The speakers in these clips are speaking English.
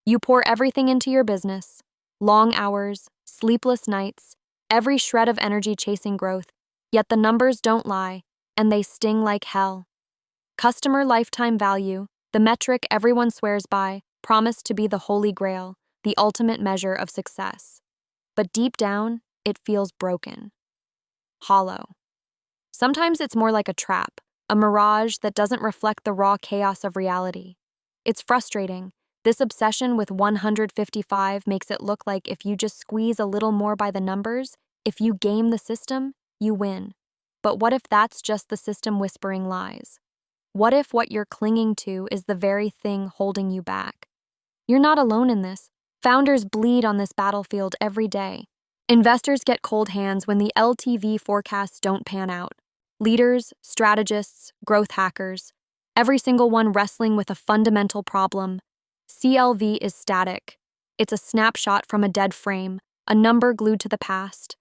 You pour everything into your business, long hours, sleepless nights, every shred of energy chasing growth, yet the numbers don't lie, and they sting like hell. Customer lifetime value, the metric everyone swears by, promised to be the holy grail, the ultimate measure of success. But deep down, it feels broken, hollow. Sometimes it's more like a trap, a mirage that doesn't reflect the raw chaos of reality. It's frustrating. This obsession with 155 makes it look like if you just squeeze a little more by the numbers, if you game the system, you win. But what if that's just the system whispering lies? What if what you're clinging to is the very thing holding you back? You're not alone in this. Founders bleed on this battlefield every day. Investors get cold hands when the LTV forecasts don't pan out. Leaders, strategists, growth hackers, every single one wrestling with a fundamental problem. CLV is static. It's a snapshot from a dead frame, a number glued to the past.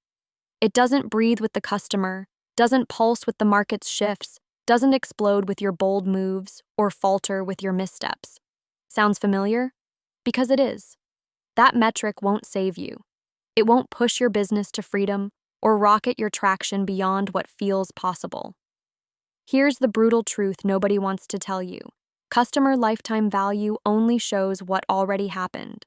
It doesn't breathe with the customer, doesn't pulse with the market's shifts, doesn't explode with your bold moves or falter with your missteps. Sounds familiar? Because it is. That metric won't save you. It won't push your business to freedom or rocket your traction beyond what feels possible. Here's the brutal truth nobody wants to tell you. Customer lifetime value only shows what already happened.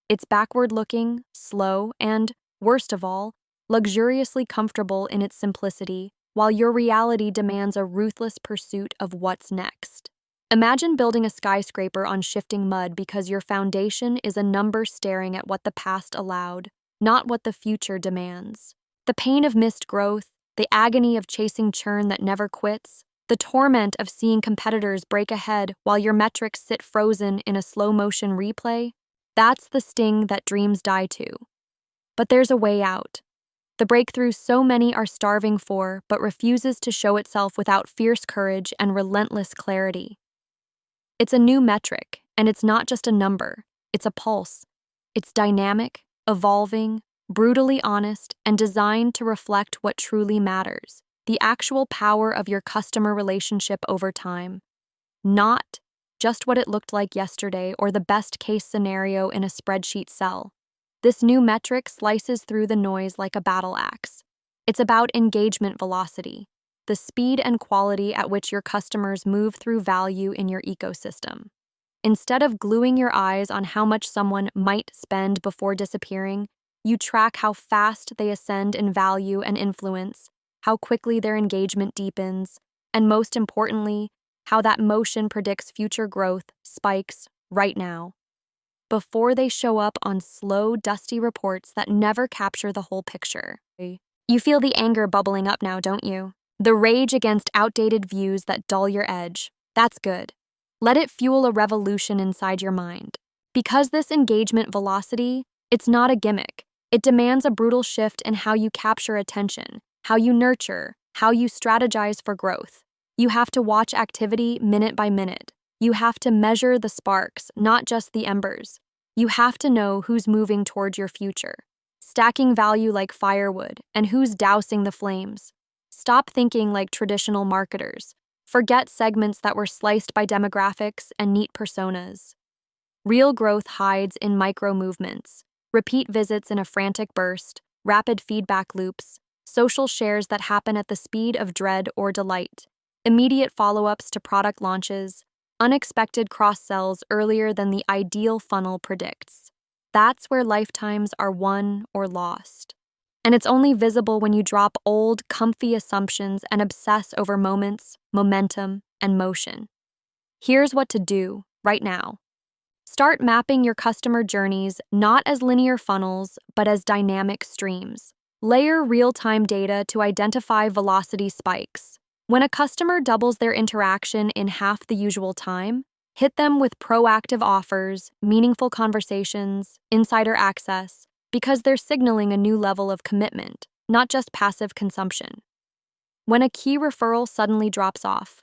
It's backward-looking, slow, and, worst of all, luxuriously comfortable in its simplicity, while your reality demands a ruthless pursuit of what's next. Imagine building a skyscraper on shifting mud because your foundation is a number staring at what the past allowed, not what the future demands. The pain of missed growth, the agony of chasing churn that never quits, the torment of seeing competitors break ahead while your metrics sit frozen in a slow-motion replay, that's the sting that dreams die to. But there's a way out. The breakthrough so many are starving for but refuses to show itself without fierce courage and relentless clarity. It's a new metric, and it's not just a number, it's a pulse. It's dynamic, evolving, brutally honest, and designed to reflect what truly matters. The actual power of your customer relationship over time, not just what it looked like yesterday or the best-case scenario in a spreadsheet cell. This new metric slices through the noise like a battle axe. It's about engagement velocity, the speed and quality at which your customers move through value in your ecosystem. Instead of gluing your eyes on how much someone might spend before disappearing, you track how fast they ascend in value and influence, how quickly their engagement deepens, and most importantly, how that motion predicts future growth spikes right now, before they show up on slow, dusty reports that never capture the whole picture. You feel the anger bubbling up now, don't you? The rage against outdated views that dull your edge. That's good. Let it fuel a revolution inside your mind. Because this engagement velocity, it's not a gimmick. It demands a brutal shift in how you capture attention, how you nurture, how you strategize for growth. You have to watch activity minute by minute. You have to measure the sparks, not just the embers. You have to know who's moving toward your future, stacking value like firewood, and who's dousing the flames. Stop thinking like traditional marketers. Forget segments that were sliced by demographics and neat personas. Real growth hides in micro movements, repeat visits in a frantic burst, rapid feedback loops, social shares that happen at the speed of dread or delight, immediate follow-ups to product launches, unexpected cross-sells earlier than the ideal funnel predicts. That's where lifetimes are won or lost. And it's only visible when you drop old, comfy assumptions and obsess over moments, momentum, and motion. Here's what to do right now. Start mapping your customer journeys not as linear funnels, but as dynamic streams. Layer real-time data to identify velocity spikes. When a customer doubles their interaction in half the usual time, hit them with proactive offers, meaningful conversations, insider access, because they're signaling a new level of commitment, not just passive consumption. When a key referral suddenly drops off,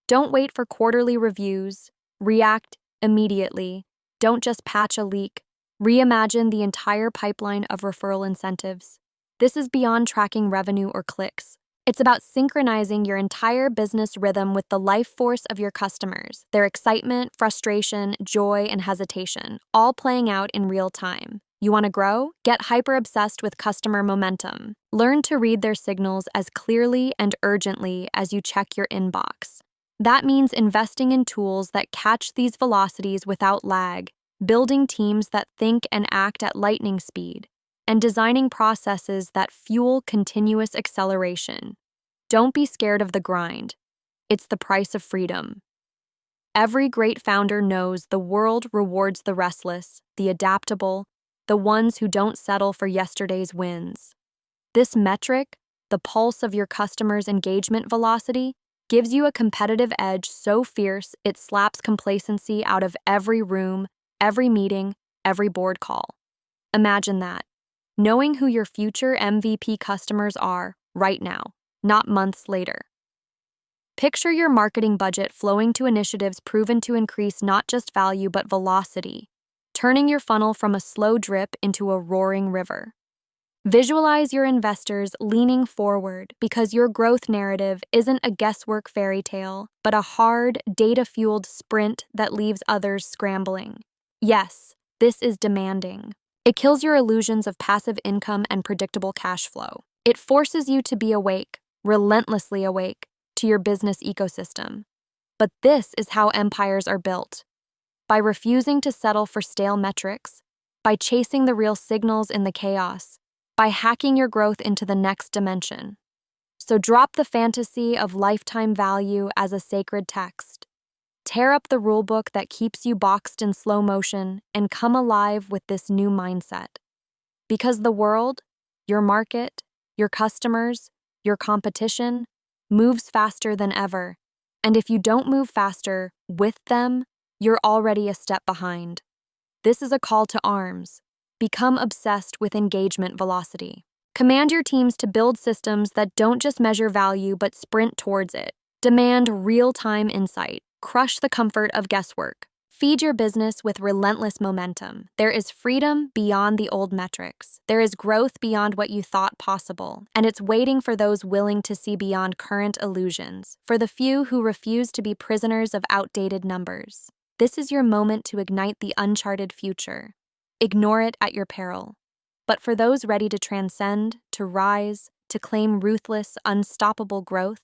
don't wait for quarterly reviews, react immediately. Don't just patch a leak. Reimagine the entire pipeline of referral incentives. This is beyond tracking revenue or clicks. It's about synchronizing your entire business rhythm with the life force of your customers, their excitement, frustration, joy, and hesitation, all playing out in real time. You want to grow? Get hyper-obsessed with customer momentum. Learn to read their signals as clearly and urgently as you check your inbox. That means investing in tools that catch these velocities without lag, building teams that think and act at lightning speed, and designing processes that fuel continuous acceleration. Don't be scared of the grind. It's the price of freedom. Every great founder knows the world rewards the restless, the adaptable, the ones who don't settle for yesterday's wins. This metric, the pulse of your customer's engagement velocity, gives you a competitive edge so fierce it slaps complacency out of every room, every meeting, every board call. Imagine that. Knowing who your future MVP customers are right now, not months later. Picture your marketing budget flowing to initiatives proven to increase not just value but velocity, turning your funnel from a slow drip into a roaring river. Visualize your investors leaning forward because your growth narrative isn't a guesswork fairy tale, but a hard, data-fueled sprint that leaves others scrambling. Yes, this is demanding. It kills your illusions of passive income and predictable cash flow. It forces you to be awake, relentlessly awake, to your business ecosystem. But this is how empires are built. By refusing to settle for stale metrics, by chasing the real signals in the chaos, by hacking your growth into the next dimension. So drop the fantasy of lifetime value as a sacred text. Tear up the rulebook that keeps you boxed in slow motion and come alive with this new mindset. Because the world, your market, your customers, your competition, moves faster than ever. And if you don't move faster with them, you're already a step behind. This is a call to arms. Become obsessed with engagement velocity. Command your teams to build systems that don't just measure value but sprint towards it. Demand real-time insight. Crush the comfort of guesswork. Feed your business with relentless momentum. There is freedom beyond the old metrics. There is growth beyond what you thought possible, and it's waiting for those willing to see beyond current illusions, for the few who refuse to be prisoners of outdated numbers. This is your moment to ignite the uncharted future. Ignore it at your peril. But for those ready to transcend, to rise, to claim ruthless, unstoppable growth,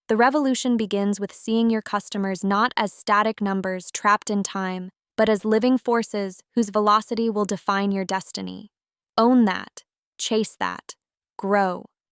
the revolution begins with seeing your customers not as static numbers trapped in time, but as living forces whose velocity will define your destiny. Own that, chase that, grow.